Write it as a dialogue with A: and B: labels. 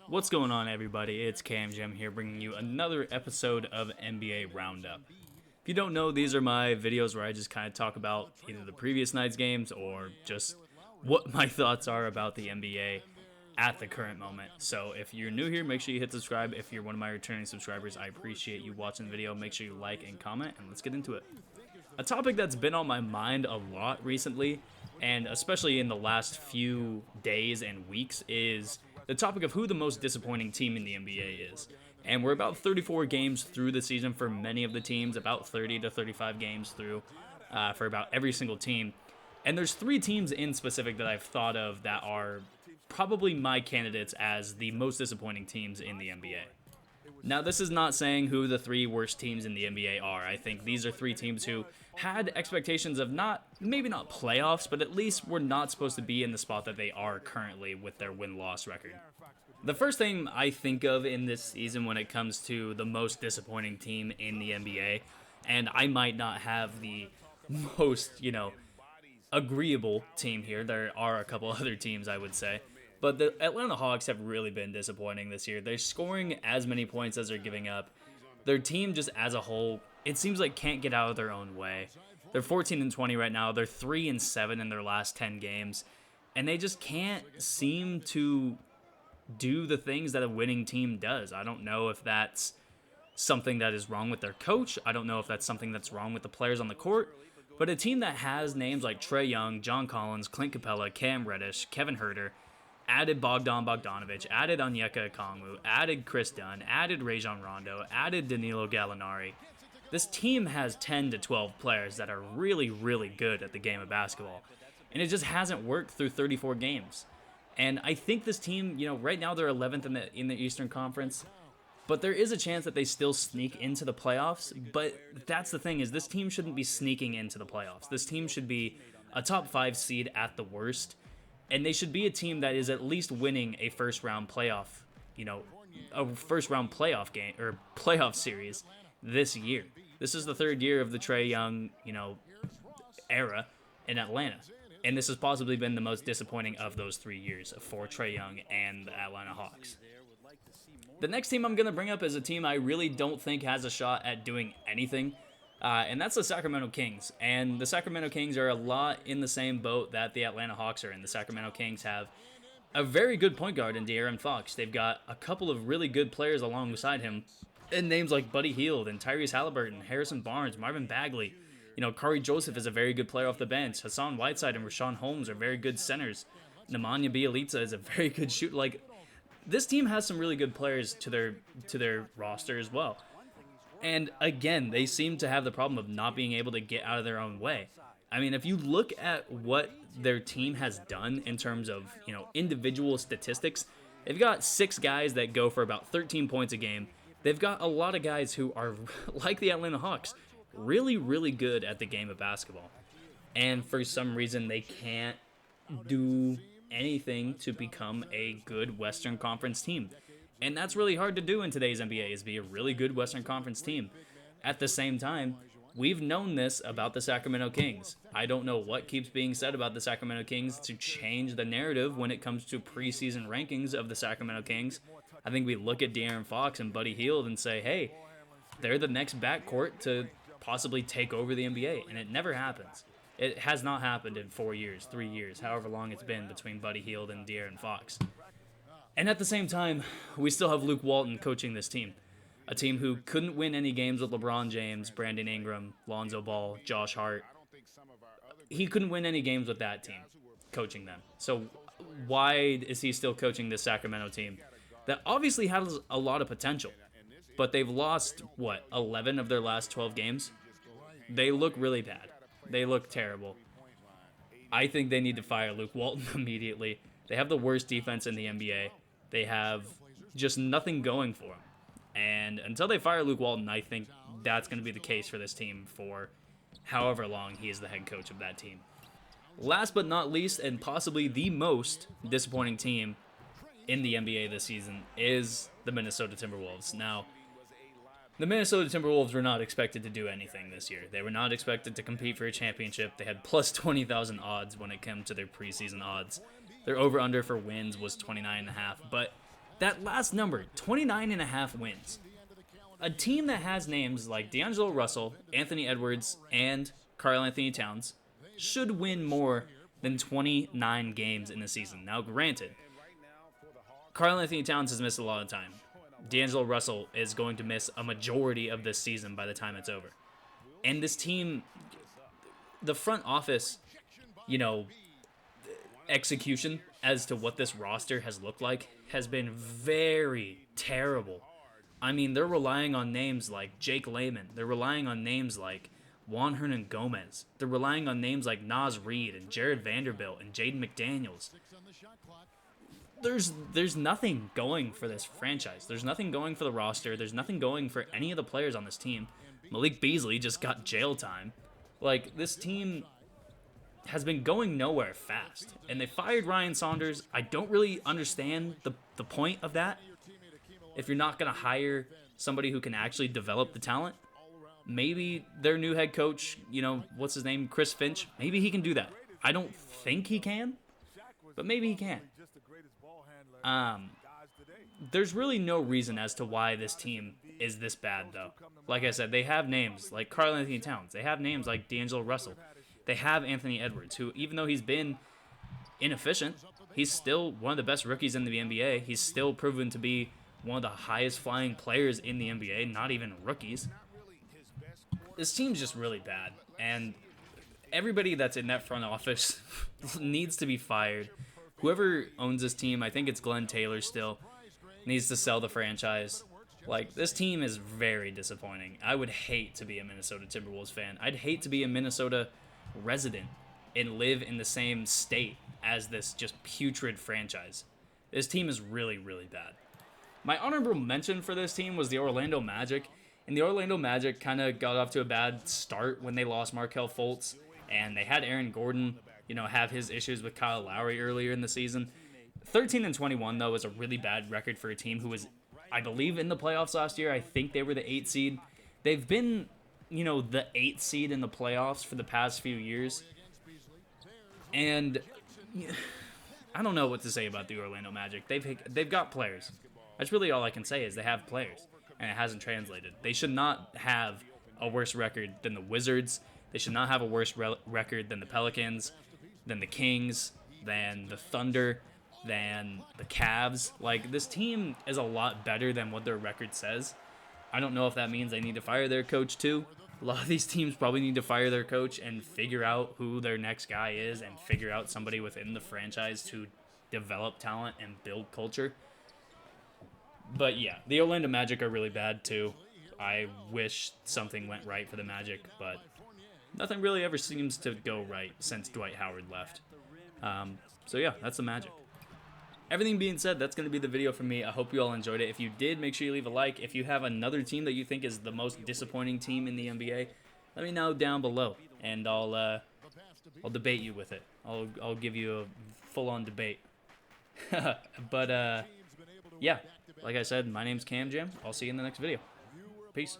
A: What's going on, everybody? It's Cam Jim here, bringing you another episode of NBA Roundup. If you don't know, these are my videos where I just kind of talk about either the previous night's games or just what my thoughts are about the NBA at the current moment. So if you're new here, make sure you hit subscribe. If you're one of my returning subscribers, I appreciate you watching the video. Make sure you like and comment, and let's get into it. A topic that's been on my mind a lot recently, and especially in the last few days and weeks, is the topic of who the most disappointing team in the NBA is. And we're about 34 games through the season for many of the teams, about 30 to 35 games through for about every single team. And there's three teams in specific that I've thought of that are probably my candidates as the most disappointing teams in the NBA. Now, this is not saying who the three worst teams in the NBA are. I think these are three teams who had expectations of maybe not playoffs, but at least were not supposed to be in the spot that they are currently with their win-loss record. The first thing I think of in this season when it comes to the most disappointing team in the NBA, and I might not have the most, agreeable team here. There are a couple other teams, I would say. But the Atlanta Hawks have really been disappointing this year. They're scoring as many points as they're giving up. Their team just as a whole, it seems like can't get out of their own way. They're 14-20 right now. They're 3-7 in their last 10 games. And they just can't seem to do the things that a winning team does. I don't know if that's something that is wrong with their coach. I don't know if that's something that's wrong with the players on the court. But a team that has names like Trae Young, John Collins, Clint Capella, Cam Reddish, Kevin Huerter, added Bogdan Bogdanovic, added Onyeka Okongwu, added Chris Dunn, added Rajon Rondo, added Danilo Gallinari. This team has 10 to 12 players that are really, really good at the game of basketball. And it just hasn't worked through 34 games. And I think this team, right now they're 11th in the Eastern Conference. But there is a chance that they still sneak into the playoffs. But that's the thing, is this team shouldn't be sneaking into the playoffs. This team should be a top 5 seed at the worst. And they should be a team that is at least winning a first-round playoff game or playoff series this year. This is the third year of the Trae Young, era in Atlanta. And this has possibly been the most disappointing of those 3 years for Trae Young and the Atlanta Hawks. The next team I'm going to bring up is a team I really don't think has a shot at doing anything. And that's the Sacramento Kings. And the Sacramento Kings are a lot in the same boat that the Atlanta Hawks are in. The Sacramento Kings have a very good point guard in De'Aaron Fox. They've got a couple of really good players alongside him, and names like Buddy Hield and Tyrese Halliburton, Harrison Barnes, Marvin Bagley. Kari Joseph is a very good player off the bench. Hassan Whiteside and Rashawn Holmes are very good centers. Nemanja Bjelica is a very good shooter. This team has some really good players to their roster as well. And again, they seem to have the problem of not being able to get out of their own way. I mean, if you look at what their team has done in terms of, individual statistics, they've got 6 guys that go for about 13 points a game. They've got a lot of guys who are, like the Atlanta Hawks, really, really good at the game of basketball. And for some reason, they can't do anything to become a good Western Conference team. And that's really hard to do in today's NBA, is be a really good Western Conference team. At the same time, we've known this about the Sacramento Kings. I don't know what keeps being said about the Sacramento Kings to change the narrative when it comes to preseason rankings of the Sacramento Kings. I think we look at De'Aaron Fox and Buddy Hield and say, hey, they're the next backcourt to possibly take over the NBA, and it never happens. It has not happened in 4 years, 3 years, however long it's been between Buddy Hield and De'Aaron Fox. And at the same time, we still have Luke Walton coaching this team. A team who couldn't win any games with LeBron James, Brandon Ingram, Lonzo Ball, Josh Hart. He couldn't win any games with that team, coaching them. So why is he still coaching this Sacramento team that obviously has a lot of potential? But they've lost, 11 of their last 12 games? They look really bad. They look terrible. I think they need to fire Luke Walton immediately. They have the worst defense in the NBA. They have just nothing going for them. And until they fire Luke Walton, I think that's going to be the case for this team for however long he is the head coach of that team. Last but not least, and possibly the most disappointing team in the NBA this season, is the Minnesota Timberwolves. Now, the Minnesota Timberwolves were not expected to do anything this year. They were not expected to compete for a championship. They had plus 20,000 odds when it came to their preseason odds. Their over-under for wins was 29.5, but That last number, 29.5 wins. A team that has names like D'Angelo Russell, Anthony Edwards, and Karl Anthony Towns should win more than 29 games in the season. Now, granted, Karl Anthony Towns has missed a lot of time. D'Angelo Russell is going to miss a majority of this season by the time it's over. And this team, the front office, execution as to what this roster has looked like has been very terrible. I mean, they're relying on names like Jake Layman. They're relying on names like Juan Hernan Gomez. They're relying on names like Naz Reid and Jared Vanderbilt and Jaden McDaniels. There's nothing going for this franchise. There's nothing going for the roster. There's nothing going for any of the players on this team. Malik Beasley just got jail time. Like, this team has been going nowhere fast. And they fired Ryan Saunders. I don't really understand the point of that. If you're not going to hire somebody who can actually develop the talent, maybe their new head coach, what's his name, Chris Finch, maybe he can do that. I don't think he can, but maybe he can. There's really no reason as to why this team is this bad, though. Like I said, they have names like Karl Anthony Towns. They have names like D'Angelo Russell. They have Anthony Edwards, who, even though he's been inefficient, he's still one of the best rookies in the NBA. He's still proven to be one of the highest flying players in the NBA, not even rookies. This team's just really bad, and everybody that's in that front office needs to be fired. Whoever owns this team, I think it's Glenn Taylor still, needs to sell the franchise. Like, this team is very disappointing. I would hate to be a Minnesota Timberwolves fan. I'd hate to be a Minnesota resident and live in the same state as this just putrid franchise. This team is really, really bad. My honorable mention for this team was the Orlando Magic, and the Orlando Magic kind of got off to a bad start when they lost Markelle Fultz, and they had Aaron Gordon, have his issues with Kyle Lowry earlier in the season. 13-21, though, is a really bad record for a team who was, I believe, in the playoffs last year. I think they were the 8th seed. They've been, the 8th seed in the playoffs for the past few years. And I don't know what to say about the Orlando Magic. They've got players. That's really all I can say is they have players, and it hasn't translated. They should not have a worse record than the Wizards. They should not have a worse record than the Pelicans, than the Kings, than the Thunder, than the Cavs. Like, this team is a lot better than what their record says. I don't know if that means they need to fire their coach too. A lot of these teams probably need to fire their coach and figure out who their next guy is and figure out somebody within the franchise to develop talent and build culture. But yeah, the Orlando Magic are really bad too. I wish something went right for the Magic, but nothing really ever seems to go right since Dwight Howard left. So yeah, that's the Magic. Everything being said, that's going to be the video from me. I hope you all enjoyed it. If you did, make sure you leave a like. If you have another team that you think is the most disappointing team in the NBA, let me know down below, and I'll debate you with it. I'll give you a full-on debate. But yeah, like I said, my name's Cam Jam. I'll see you in the next video. Peace.